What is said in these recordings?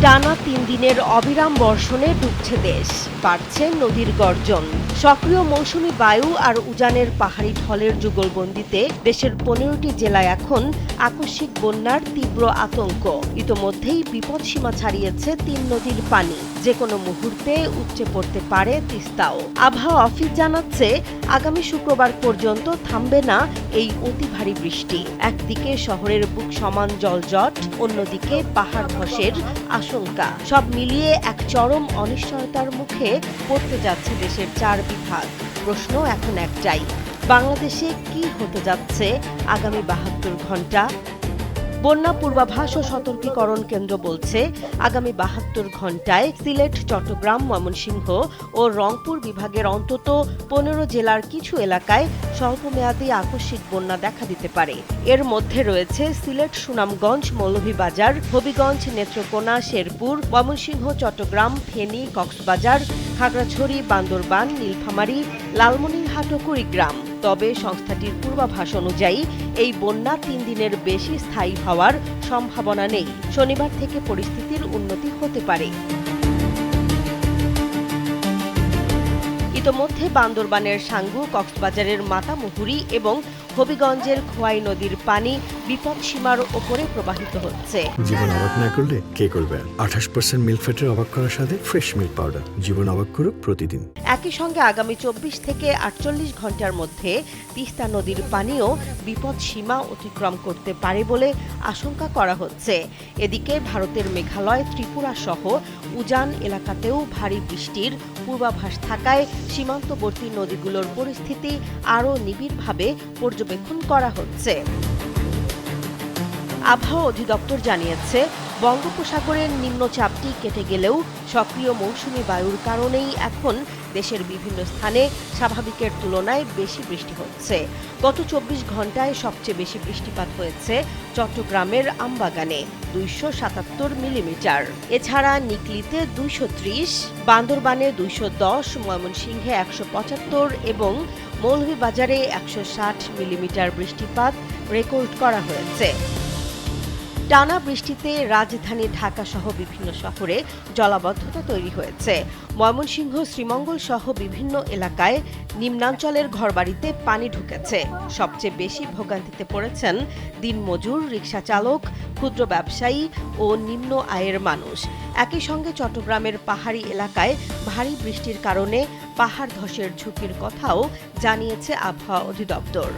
টানা ৩ দিনের অবিরাম বর্ষণে ডুবছে দেশ, বাড়ছে নদীর গর্জন। সক্রিয় মৌসুমি বায়ু আর উজানের পাহাড়ি ঢলের যুগলবন্দিতে দেশের ১৫টি জেলায় এখন আকস্মিক বন্যার তীব্র আতঙ্ক। ইতোমধ্যেই বিপদসীমা ছাড়িয়েছে ৩ নদীর পানি, যে কোনো মুহূর্তে উপচে পড়তে পারে তিস্তাও। আবহাওয়া অফিস জানাচ্ছে, আগামী শুক্রবার পর্যন্ত থামবে না এই অতি ভারী বৃষ্টি। একদিকে শহরের বুক সমান জলজট, অন্যদিকে পাহাড় ধসের আশঙ্কা। সব মিলিয়ে এক চরম অনিশ্চয়তার মুখে পড়তে যাচ্ছে দেশের ৪ বিভাগ। প্রশ্ন এখন একটাই, বাংলাদেশে কি হতে যাচ্ছে আগামী ৭২ ঘন্টা? বন্যা পূর্বাভাস ও সতর্কীকরণ কেন্দ্র বলছে, আগামী ৭২ ঘন্টায় সিলেট, চট্টগ্রাম, ময়মনসিংহ ও রংপুর বিভাগের অন্তত ১৫ জেলার কিছু এলাকায় স্বল্পমেয়াদী আকস্মিক বন্যা দেখা দিতে পারে। এর মধ্যে রয়েছে সিলেট, সুনামগঞ্জ, মৌলভীবাজার, হবিগঞ্জ, নেত্রকোনা, শেরপুর, ময়মনসিংহ, চট্টগ্রাম, ফেনী, কক্সবাজার, খাগড়াছড়ি, বান্দরবান, নীলফামারী, লালমনিরহাট ও কুড়িগ্রাম। তবে সংস্থাটির পূর্বাভাস অনুযায়ী এই বন্যা ৩ দিনের বেশি স্থায়ী হওয়ার সম্ভাবনা নেই। শনিবার থেকে পরিস্থিতির উন্নতি হতে পারে। ইতোমধ্যে বান্দরবানের সাঙ্গু, কক্সবাজারের মাতামুহুরী এবং হবিগঞ্জের খোয়াই নদীর পানি বিপদসীমার ওপরে প্রবাহিত হচ্ছে। জীবন অবাক না করলে কে করবে? ২৮% মিল্ক ফ্যাটের অবাক করার সাথে ফ্রেশ মিল্ক পাউডার। জীবন অবাক করুক প্রতিদিন। একই সঙ্গে আগামী ২৪ থেকে ৪৮ ঘন্টার মধ্যে তিস্তা নদীর পানিও বিপদসীমা অতিক্রম করতে পারে বলে আশঙ্কা করা হচ্ছে। এদিকে ভারতের মেঘালয়, ত্রিপুরা সহ উজান এলাকাতেও ভারী বৃষ্টির পূর্বাভাস থাকায় সীমান্তবর্তী নদীগুলোর পরিস্থিতি আরও নিবিড়ভাবে পর্যবেক্ষণ করা হচ্ছে। আবহাওয়া অধিদপ্তর জানিয়েছে, বঙ্গোপসাগরের নিম্নচাপটি কেটে গেলেও সক্রিয় মৌসুমি বায়ুর কারণেই এখন দেশের বিভিন্ন স্থানে স্বাভাবিকের তুলনায় বেশি বৃষ্টি হচ্ছে। গত ২৪ ঘন্টায় সবচেয়ে বেশি বৃষ্টিপাত হয়েছে চট্টগ্রামের আমবাগানে ২৭৭ মিলিমিটার। এছাড়া নিকলিতে ২৩০, বান্দরবানে ২১০, ময়মনসিংহে ১৭৫ এবং মৌলভীবাজারে ১৬০ মিলিমিটার বৃষ্টিপাত রেকর্ড করা হয়েছে। টানা বৃষ্টিতে রাজধানী ঢাকা সহ বিভিন্ন শহরে জলাবদ্ধতা তৈরি হয়েছে। ময়মনসিংহ, শ্রীমঙ্গল সহ বিভিন্ন এলাকায় নিম্নাঞ্চলের ঘরবাড়িতে পানি ঢুকেছে। সবচেয়ে বেশি ভোগান্তিতে পড়েছেন দিনমজুর, রিকশা চালক, ক্ষুদ্র ব্যবসায়ী ও নিম্ন আয়ের মানুষ। একই সঙ্গে চট্টগ্রামের পাহাড়ি এলাকায় ভারী বৃষ্টির কারণে পাহাড় ধসের ঝুঁকির কথাও জানিয়েছে আবহাওয়া অধিদপ্তর।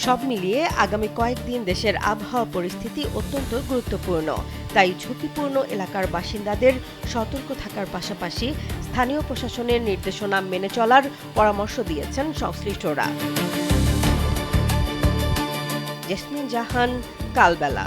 সব মিলিয়ে আগামী কয়েকদিন দেশের আবহাওয়া পরিস্থিতি অত্যন্ত গুরুত্বপূর্ণ। তাই ঝুঁকিপূর্ণ এলাকার বাসিন্দাদের সতর্ক থাকার পাশাপাশি স্থানীয় প্রশাসনের নির্দেশনা মেনে চলার পরামর্শ দিয়েছেন সংশ্লিষ্টরা। জেসমিন জাহান, কালবেলা।